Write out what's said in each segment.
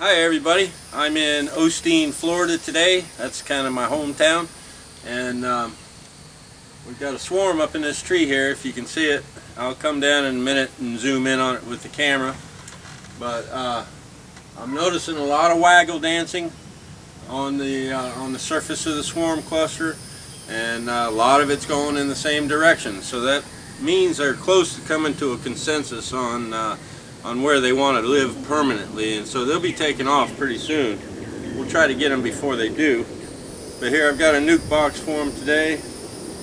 Hi everybody, I'm in Osteen, Florida today. That's kind of my hometown, and we've got a swarm up in this tree here, if you can see it. I'll come down in a minute and zoom in on it with the camera, but I'm noticing a lot of waggle dancing on the surface of the swarm cluster, and a lot of it's going in the same direction, so that means they're close to coming to a consensus on where they want to live permanently, and so they'll be taking off pretty soon. We'll try to get them before they do. But here I've got a nuke box for them today.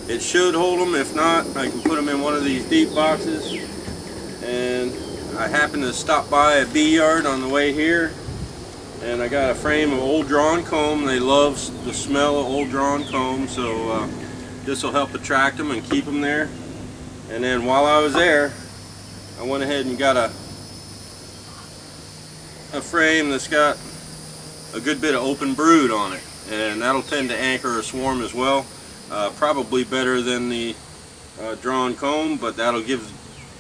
It should hold them. If not, I can put them in one of these deep boxes. And I happened to stop by a bee yard on the way here, and I got a frame of old drawn comb. They love the smell of old drawn comb, so this will help attract them and keep them there. And then while I was there, I went ahead and got a frame that's got a good bit of open brood on it, and that'll tend to anchor a swarm as well. Probably better than the drawn comb, but that'll give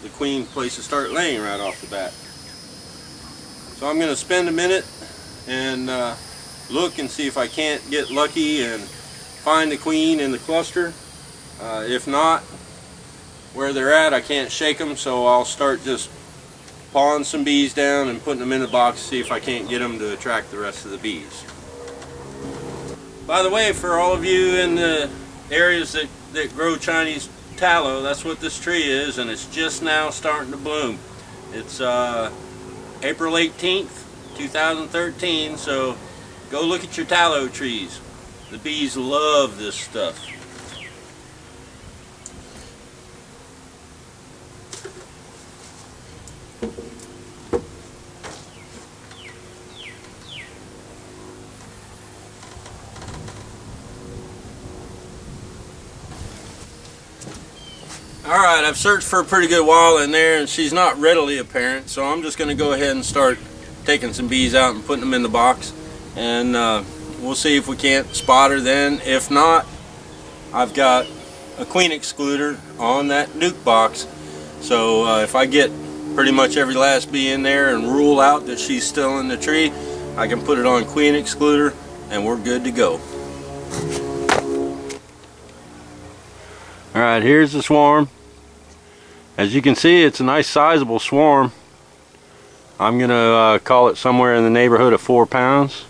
the queen a place to start laying right off the bat. So I'm going to spend a minute and look and see if I can't get lucky and find the queen in the cluster. If not, where they're at, I can't shake them, so I'll start just pawing some bees down and putting them in the box to see if I can't get them to attract the rest of the bees. By the way, for all of you in the areas that grow Chinese tallow, that's what this tree is, and it's just now starting to bloom. It's April 18th, 2013, so go look at your tallow trees. The bees love this stuff. Alright, I've searched for a pretty good while in there, and she's not readily apparent, so I'm just going to go ahead and start taking some bees out and putting them in the box, and we'll see if we can't spot her then. If not, I've got a queen excluder on that nuke box, so if I get pretty much every last bee in there and rule out that she's still in the tree, I can put it on queen excluder and we're good to go. Alright, here's the swarm. As you can see, it's a nice sizable swarm. I'm going to call it somewhere in the neighborhood of 4 pounds.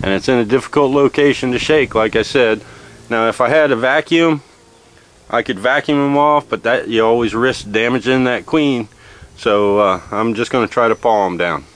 And it's in a difficult location to shake, like I said. Now if I had a vacuum, I could vacuum them off, but that you always risk damaging that queen. So I'm just going to try to paw them down.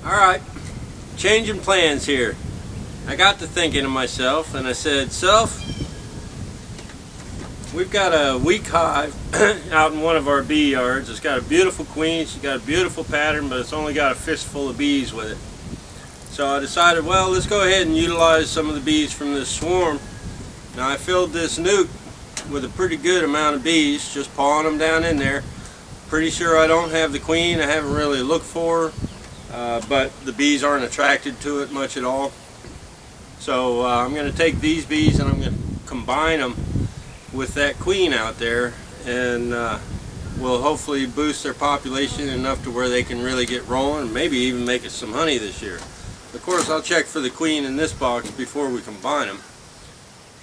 Alright, changing plans here. I got to thinking to myself and I said, self, we've got a weak hive out in one of our bee yards. It's got a beautiful queen, she's got a beautiful pattern, but it's only got a fistful of bees with it. So I decided, well, let's go ahead and utilize some of the bees from this swarm. Now I filled this nuke with a pretty good amount of bees, just pawing them down in there. Pretty sure I don't have the queen. I haven't really looked for her, but the bees aren't attracted to it much at all. So I'm going to take these bees and I'm going to combine them with that queen out there, and will hopefully boost their population enough to where they can really get rolling and maybe even make us some honey this year. Of course, I'll check for the queen in this box before we combine them.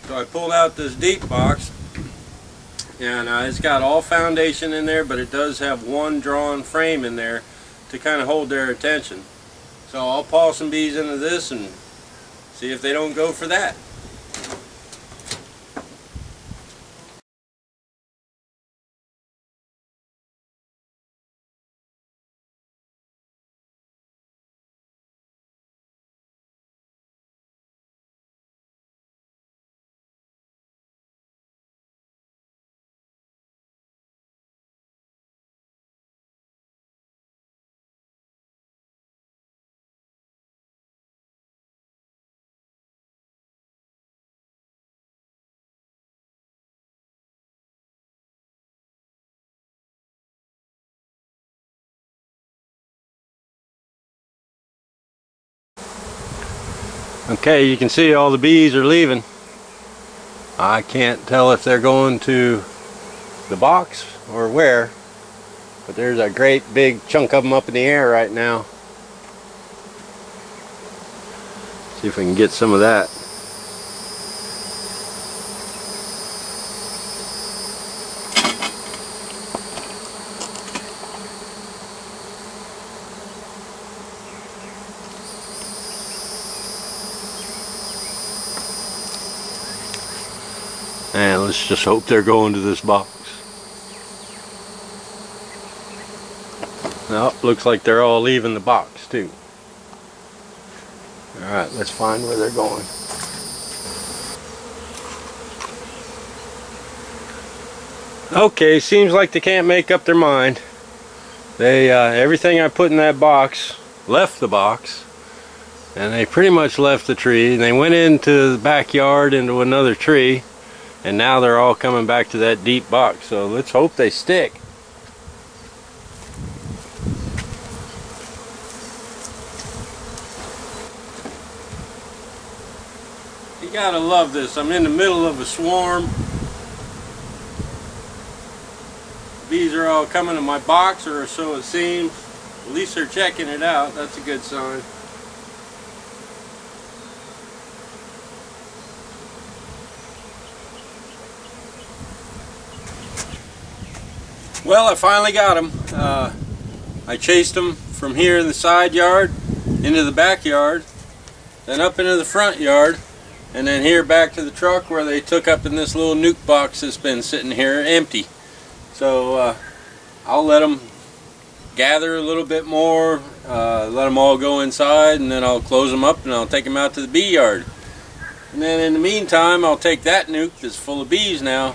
So I pulled out this deep box, and it's got all foundation in there, but it does have one drawn frame in there to kind of hold their attention. So I'll paw some bees into this and see if they don't go for that. Okay, you can see all the bees are leaving. I can't tell if they're going to the box or where, but there's a great big chunk of them up in the air right now. See if we can get some of that. And let's just hope they're going to this box. Well, looks like they're all leaving the box too. Alright, let's find where they're going. Okay, seems like they can't make up their mind. They everything I put in that box left the box, and they pretty much left the tree, and they went into the backyard into another tree. And now they're all coming back to that deep box, so let's hope they stick. You gotta love this. I'm in the middle of a swarm. Bees are all coming to my box, or so it seems. At least they're checking it out. That's a good sign. Well, I finally got them. I chased them from here in the side yard into the backyard, then up into the front yard, and then here back to the truck where they took up in this little nuke box that's been sitting here empty. So I'll let them gather a little bit more, let them all go inside, and then I'll close them up and I'll take them out to the bee yard. And then in the meantime, I'll take that nuke that's full of bees now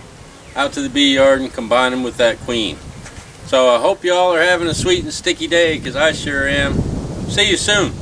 out to the bee yard and combine them with that queen. So I hope y'all are having a sweet and sticky day, because I sure am. See you soon.